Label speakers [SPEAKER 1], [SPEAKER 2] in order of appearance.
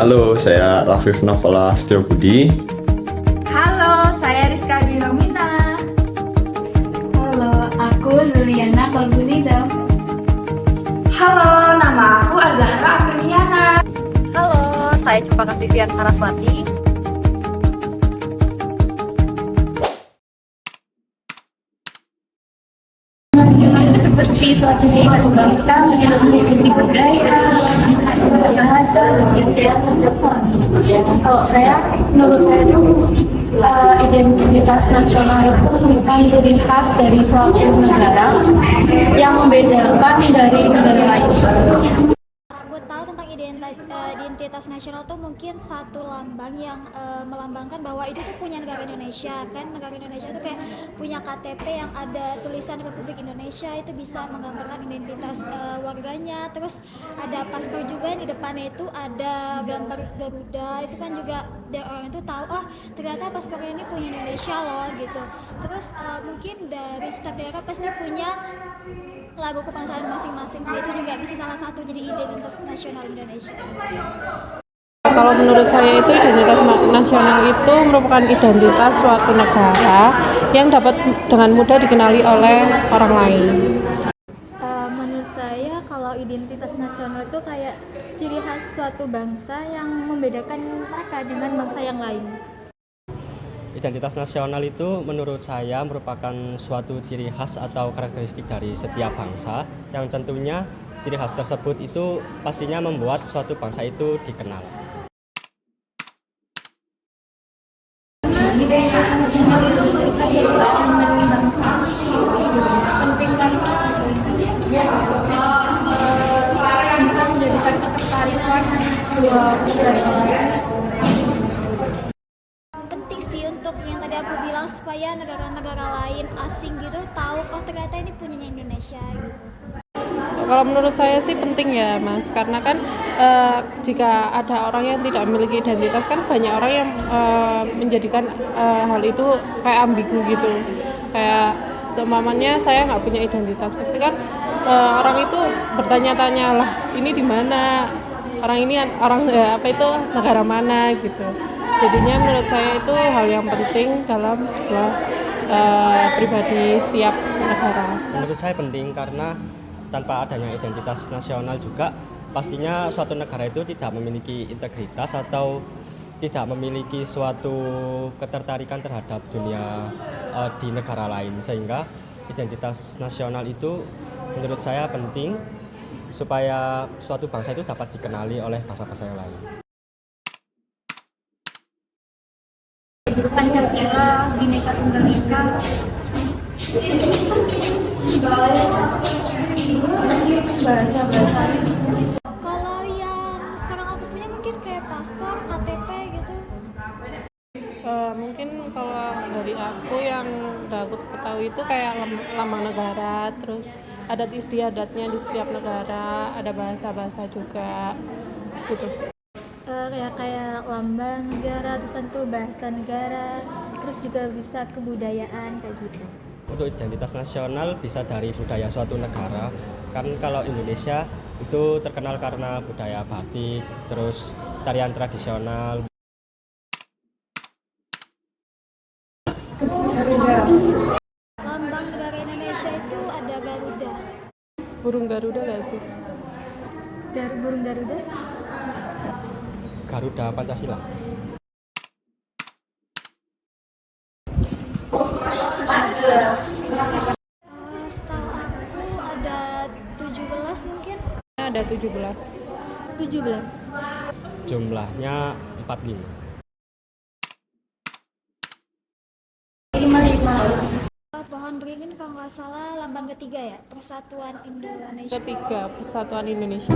[SPEAKER 1] Halo, saya Rafif Nafala Setiobudi.
[SPEAKER 2] Halo, saya Rizka Biromina.
[SPEAKER 3] Halo, aku Zuliana Kolbunida.
[SPEAKER 2] Halo, nama aku Azahra Apriliana.
[SPEAKER 4] Halo, saya Cempaka Vivian Saraswati.
[SPEAKER 2] Seperti suatu khas bangsa yang memiliki budaya, bahasa. Kalau menurut saya itu identitas nasional itu merupakan ciri khas dari suatu negara yang membedakan dari negara lain.
[SPEAKER 5] Buat tahu tentang identitas nasional tuh mungkin satu lambang yang melambangkan bahwa itu tuh punya negara Indonesia. Kan negara Indonesia tuh kayak punya KTP yang ada tulisan Republik Indonesia, itu bisa menggambarkan identitas warganya. Terus ada paspor juga yang di depannya itu ada gambar Garuda, itu kan juga biar orang itu tahu ternyata paspor ini punya Indonesia loh gitu. Terus mungkin dari setiap daerah pasti punya lagu kebangsaan masing-masing, itu juga bisa salah satu jadi identitas nasional Indonesia.
[SPEAKER 6] Kalau menurut saya itu identitas nasional itu merupakan identitas suatu negara yang dapat dengan mudah dikenali oleh orang lain.
[SPEAKER 7] Menurut saya kalau identitas nasional itu kayak ciri khas suatu bangsa yang membedakan mereka dengan bangsa yang lain.
[SPEAKER 8] Identitas nasional itu menurut saya merupakan suatu ciri khas atau karakteristik dari setiap bangsa yang tentunya ciri khas tersebut itu pastinya membuat suatu bangsa itu dikenal.
[SPEAKER 2] Identitas nasional itu merupakan keutamaan bangsa. Penting karena bisa menjadikan ketertarikan dua negara lain.
[SPEAKER 5] Penting sih untuk yang tadi aku bilang supaya negara-negara lain asing gitu tahu ternyata ini punyanya Indonesia gitu.
[SPEAKER 6] Kalau menurut saya sih penting ya Mas, karena kan jika ada orang yang tidak memiliki identitas kan banyak orang yang menjadikan hal itu kayak ambigu gitu. Kayak seumpamanya saya nggak punya identitas, pasti kan orang itu bertanya-tanya lah ini di mana, orang ini negara mana gitu. Jadinya menurut saya itu hal yang penting dalam sebuah pribadi setiap negara.
[SPEAKER 8] Menurut saya penting karena tanpa adanya identitas nasional juga pastinya suatu negara itu tidak memiliki integritas atau tidak memiliki suatu ketertarikan terhadap dunia di negara lain, sehingga identitas nasional itu menurut saya penting supaya suatu bangsa itu dapat dikenali oleh bangsa-bangsa yang lain.
[SPEAKER 2] Pancasila, Bhinneka Tunggal Ika, bahasa-bahasa.
[SPEAKER 5] Kalau yang sekarang aku punya mungkin kayak paspor, KTP gitu.
[SPEAKER 6] Mungkin kalau dari aku yang udah aku ketahui itu kayak lambang negara, terus adat istiadatnya di setiap negara, ada bahasa-bahasa juga gitu.
[SPEAKER 7] Kayak lambang negara, terus tentu bahasa negara, terus juga bisa kebudayaan kayak gitu.
[SPEAKER 8] Untuk identitas nasional bisa dari budaya suatu negara. Kan kalau Indonesia itu terkenal karena budaya batik, terus tarian tradisional.
[SPEAKER 5] Lambang negara Indonesia itu ada Garuda.
[SPEAKER 6] Burung Garuda nggak sih?
[SPEAKER 7] Burung Garuda?
[SPEAKER 8] Garuda Pancasila.
[SPEAKER 5] Setahu aku ada 17 mungkin.
[SPEAKER 6] Ada 17.
[SPEAKER 7] 17.
[SPEAKER 8] Jumlahnya 45.
[SPEAKER 5] Pohon beringin kalau nggak salah lambang ketiga ya, Persatuan Indonesia.
[SPEAKER 6] Ketiga, Persatuan Indonesia.